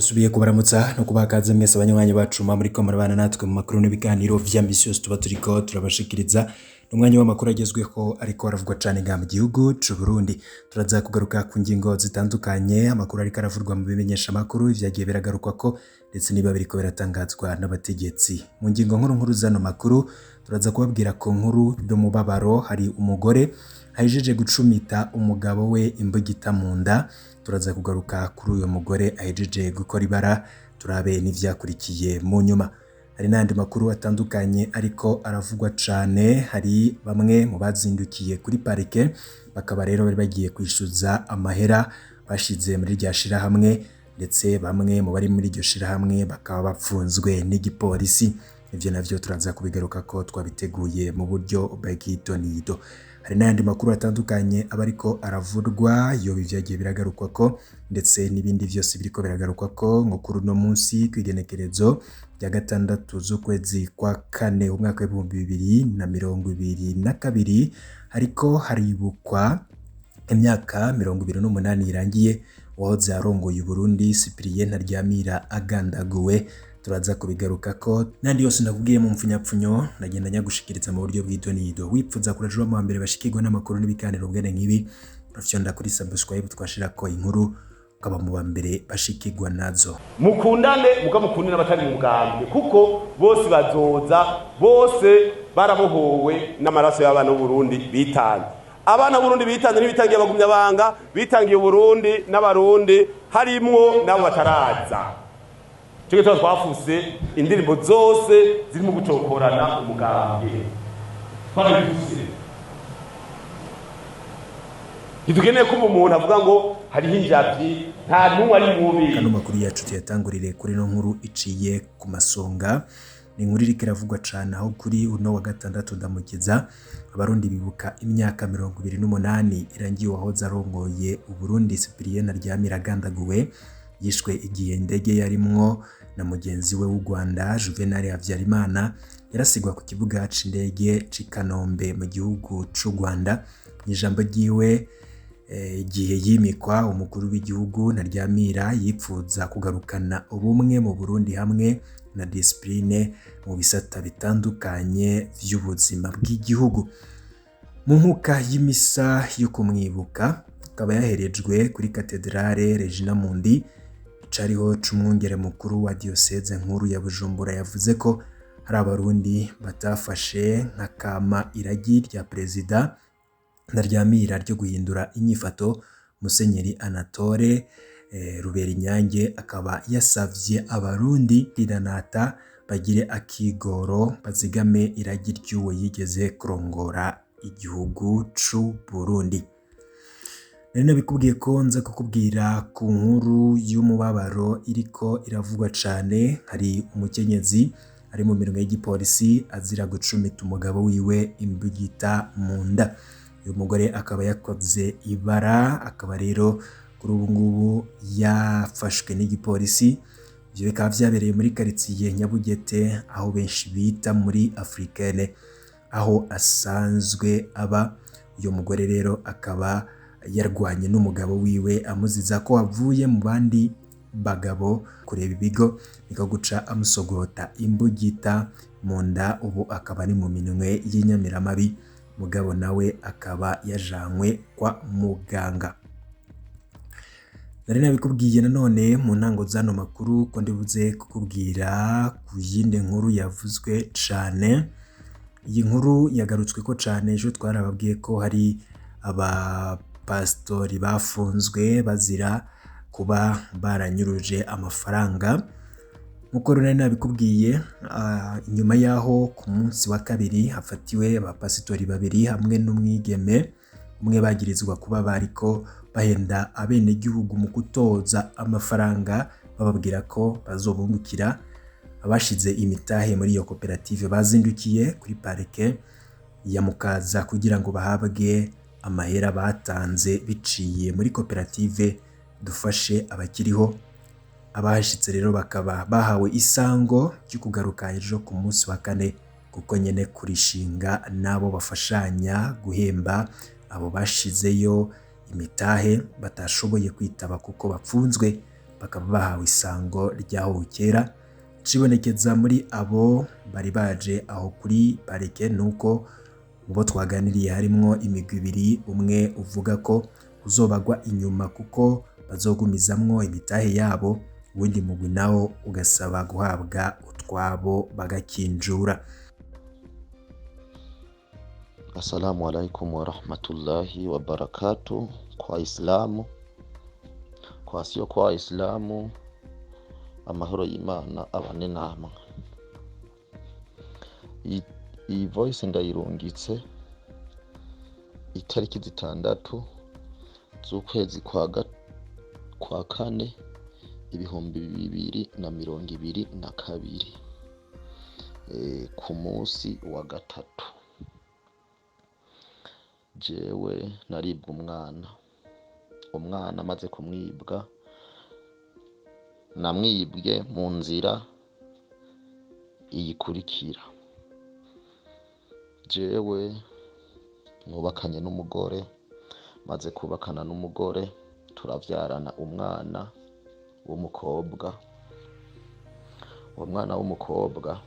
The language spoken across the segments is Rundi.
ndasubiye kubaramutsa no kubakaza mwese abanywanyi bacu muriko murabana natwe mu makuru n'ibiganiro vya misi yose tuba turiko turabashikiriza n'umwanya w'amakuru agezweho ariko aravugwa cane nga mu gihugu c'u Burundi. Turaza kugaruka ku ngingo zitandukanye, amakuru ariko aravurwa mu bimenyesha makuru ivyagiye biragarukwa ko ndetse niba biriko biratangazwa n'abategetsi. Mu ngingo nkuru zano makuru turaza kubabwira ko nkuru y'umubabaro, hari umugore ahejeje gucumita umugabo we imbugita mu nda. Turaza kugaruka kuri uyo mugore ahejeje gukora ibara, turabe n'ivyakurikiye mu nyuma. Hari n'andi makuru atandukanye ariko aravugwa cane, hari bamwe mu bazindukiye kuri parike bakaba rero bari bagiye kwishuza amahera bashize muri rya shirahamwe, ndetse bamwe mu bari muri iryo shirahamwe bakaba bapfunzwe n'igipolisi. Ivyo navyo turaza kubigaruka ko twabiteguye mu buryo bw'itonido. Hari n'andi makuru atandukanye abariko aravurwa yo bivyagiye biragarukwa ko, ndetse n'ibindi vyose biriko biragarukwa ko nko kuri uno munsi kw'igenekerezo rya 6 z'ukwezi kwa kane umwaka w'2022 hariko haribukwa imyaka 28 irangiye uwahoze arongoye Burundi Cyprien Ntaryamira agandaguwe. Turaza kubigaruka ko nandi yose ndakubwiye mu mfunyapfunyo nagenda nyagushikiriza mu buryo bw'idonido. Wipfuza kurajura mu mbere bashikirwa n'amakuru n'ibiganiro bwene nk'ibi, urafyonda kuri subscribe twashira ko inkuru ukaba mu bambere bashikirwa nazo. Mukundane mukamukundira abatari mu bwambwe kuko bose bazoza, bose barabohowe n'amaraso y'abana b'u Burundi bitanye. Abana b'u Burundi bitanze n'ibitangiye abagumya banga, bitangiye Burundi n'abarundi harimwo nabo bataraza. Cyo twafuse indirimbo zose zirimo gucokorana umugambwe. Twarabivuze. Idukeneye ko umuntu avuga ngo hariho injavyi nta numwe ari mubi. Kano makuru yacu tuyatangurire kuri no nkuru iciye ku masonga. Ni inkuru iriko iravugwa cane aho kuri uno wa 6 ndamukiza abarundi bibuka imyaka 28 irangiye uwahoze arongoye Uburundi Cyprien Ntaryamira agandaguwe. Yishwe igihe indege yarimwo na mugenzi we w'u Rwanda Juvenal Habyarimana yarasigwa ku kibuga c'indege c'i Kanombe mu gihugu c'u Rwanda. Ijambo ryiwe igihe yimikwa umukuru w'igihugu Ntaryamira yipfuza kugarukana ubumwe mu Burundi hamwe na discipline mu bisata bitandukanye vy'ubuzima bw'igihugu. Mu nkuka y'imisa yo kumwibuka akaba yaherejwe kuri Katedrale Regina Mundi, cariho c'umwungere mukuru wa diocese nkuru ya Bujumbura yavuze ko hari abarundi batafashe nk'akama iragi rya Perezida Ntaryamira ryo guhindura inyifato. Musenyeri Anatole Ruberinyange akaba yasavye abarundi kwiranata bagire akigoro bazigame iragi ry'uwo yigeze kurongora igihugu c'u Burundi. Nari nabikubwiye ko nza kukubwira ku nkuru y'umubabaro iriko iravugwa cane. Hari umukenyezi ari mu mirimo y'igipolisi azira gucumita umugabo wiwe imbugita mu nda. Uyu mugore akaba yakoze ibara, akaba rero kuri ubu ngubu yafashwe n'igipolisi. Ivyo bikaba vyabereye muri quartier Nyabugete aho benshi bita muri Africaine aho asanzwe aba. Uyu mugore rero akaba yarwanye n'umugabo wiwe amuziza ko avuye mu bandi bagabo kureba ibigo, niko guca amusogota imbugita mu nda. Ubu akaba ari mu minwe y'inyamiramabi, mugabo nawe akaba yajanywe kwa muganga. Nari nabikubwiye nanone mu ntango zano makuru ko ndibuze kukubwira ku yindi nkuru yavuzwe cane. Iyi nkuru yagarutswe ko cane, ejo twarababwiye ko hari pastori bafunzwe bazira kuba baranyuruje amafaranga. Nkuko nari nabikubwiye, inyuma yaho ku munsi wa kabiri hafatiwe abapasitori babiri hamwe n'umwigeme umwe bagirizwa kuba bariko bahenda abene gihugu mu kutoza amafaranga bababwira ko bazobungukira. Abashize imitahe muri iyo koperative bazindukiye kuri parike ya Mukaza kugira ngo bahabwe amahera batanze biciye muri koperative dufashe abakiriho. Abashitse rero bakaba bahawe isango ryo kugaruka ejo ku munsi wa kane, kuko nyene kurishinga nabo bafashanya guhemba abo bashizeyo imitahe batashoboye kwitaba kuko bapfunzwe bakaba bahawe isango ryaho kera. Cibonekeza muri abo bari baje aho kuri parike nuko ubo twaganiriye harimwo imigwi ibiri, umwe uvuga ko uzobagwa inyuma kuko bazogumizamwo imitahe yabo, uwundi mugwi nawo ugasaba guhabwa utwabo bagakinjura. Assalamu alaikum wa rahmatullahi wa barakatuh. Kwa Islamu, kwa sio kwa Islamu, amahoro y'Imana abane namwe. Iyi voice ndayirungitse itariki 6 z'ukwezi kwa kane 2022 ku munsi wa gatatu. Jewe naribwa umwana amaze kumwibwa, namwibwe mu nzira iyikurikira. Jewe nubakanye n'umugore, maze kubakana n'umugore turavyarana umwana w'umukobwa. Uwo mwana w'umukobwa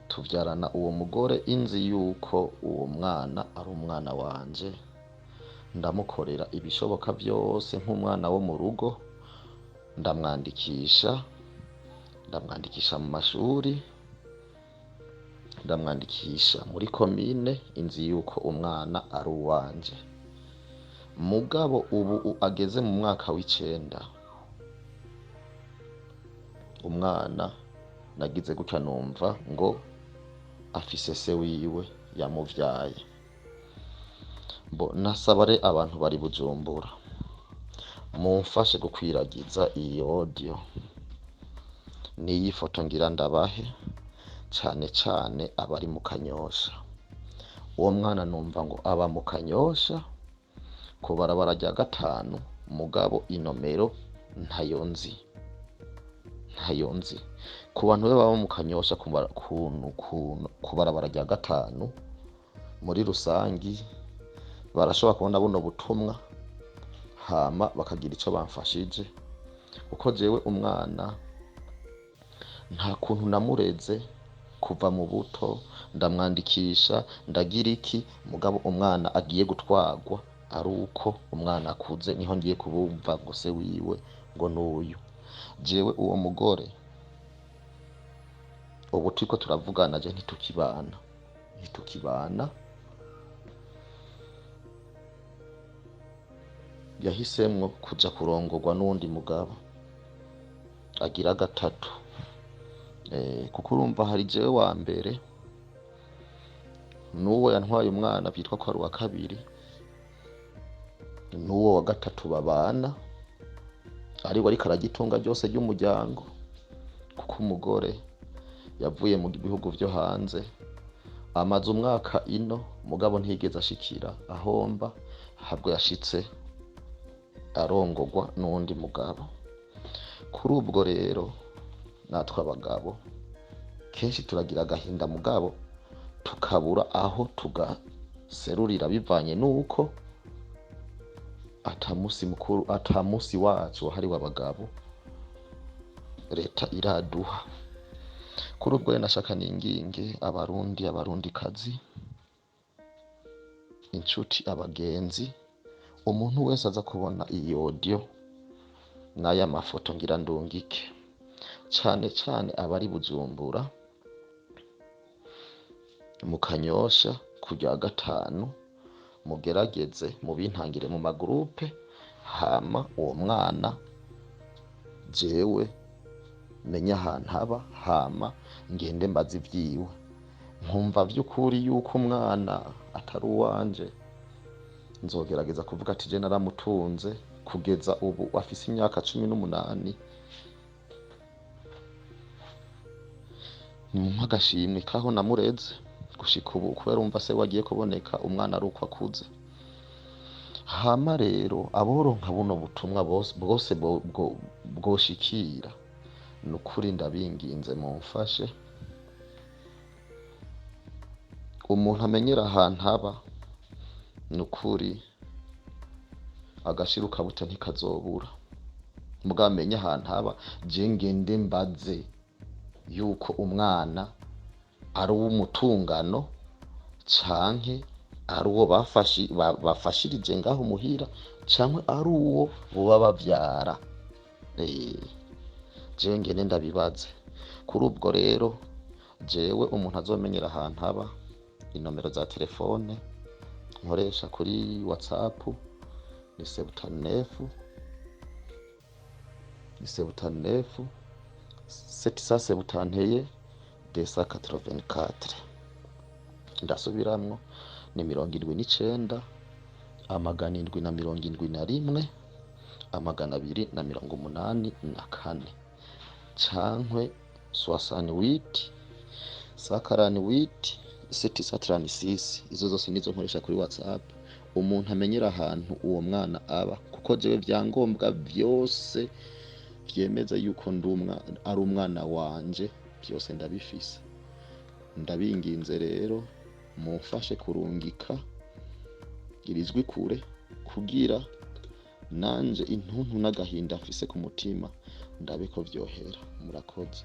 tuvyarana uwo mugore inzi yuko uwo mwana ari umwana wanje, ndamukorera ibishoboka byose nk'umwana wo mu rugo, ndamwandikisha mu mashuri, ndamwandikisha muri komine, inzi yuko umwana ari uwanje. Mugabo ubu ageze mu mwaka w'9, umwana nagize gutya numva ngo afise se wiwe yamuvyaye. Nasabare abantu bari Bujumbura mumfashe gukwiragiza iyi audio n'iyi foto ngira ndabahe, cane cane abari mu Kanyosha. Uwo mwana numva ngo aba mu Kanyosha ku barabara rya 5, mugabo inomero ntayo nzi. Ku bantu baba mu Kanyosha ku barabara rya 5 muri rusangi barashobora kubona buno butumwa hama bakagira ico bamfashije, kuko jewe umwana nta kuntu namureze kuva mu buto, ndamwandikisha ndagira iki, mugabo umwana agiye gutwagwa ari uko umwana akuze niho ngiye kubumva ngo se wiwe ngo n'uyu. Jewe uwo mugore ubu turiko turavugana, je ntitukibana. Yahisemwo kuja kurongorwa n'undi mugabo agira 3. Kuko urumva hari jewe wa mbere, n'uwo yantwaye umwana bitwa ko ari uwa 2, n'uwo wa 3 babana, ari we ariko aragitunga byose ry'umuryango, kuko umugore yavuye mu bihugu vyo hanze amaze umwaka ino, mugabo ntigeze ashikira ahomba, habwo yashitse arongorwa n'undi mugabo. Kuri ubwo rero natwe abagabo kenshi turagira agahinda, mugabo tukabura aho tugaserurira, bivanye nuko atamusi mukuru, atamusi wacu wahariwe abagabo leta iraduha. Kuri ubwo rero nashaka ninginge abarundi kazi, inshuti, abagenzi, umuntu wese aza kubona iyi audio n'aya mafoto ngira ndungike, cane cane abari Bujumbura mu Kanyosha kujya 5, mugerageze mubintangire mu magroupe, hama uwo mwana jewe menya ahantu haba, hama ngende mbaza ivyiwe, nkumva vy'ukuri yuko umwana atari uwanje, nzogerageza kuvuga ati je naramutunze kugeza ubu afise imyaka 18. Nimumpa agashimwe kaho namureze gushika ubu, kubera umva se wagiye kuboneka umwana ari uko akuze. Hama rero aboronka buno butumwa bwose bwoshikira, nukuri ndabinginze mumfashe, umuntu amenyera ahantu haba, nukuri agashiruka buto ntikazobura. mugabo amenye ahantu haba, je ngende mbaze yuko umwana ari uw'umutungano canke ari uwo bafashirije ngaho muhira canke ari uwo boba bavyara. Jewe ngene ndabibaze. Kuri ubwo rero jewe umuntu azomenyera ahantu haba, inomero za telefone nkoresha kuri WhatsApp ni 79 771 284. Ndasubiramwo ni 79 771 284 cankwe 68 148 736. Izo zose nizo nkoresha kuri WhatsApp. Umuntu amenyera ahantu uwo mwana aba, kuko jewe vyangombwa vyose vyemeza yuko ari umwana wanje byose ndabifise. Ndabinginze rero mumfashe kurungika irijwi kure kugira nanje intuntu n'agahinda mfise ku mutima ndabe ko vyohera. Murakoze.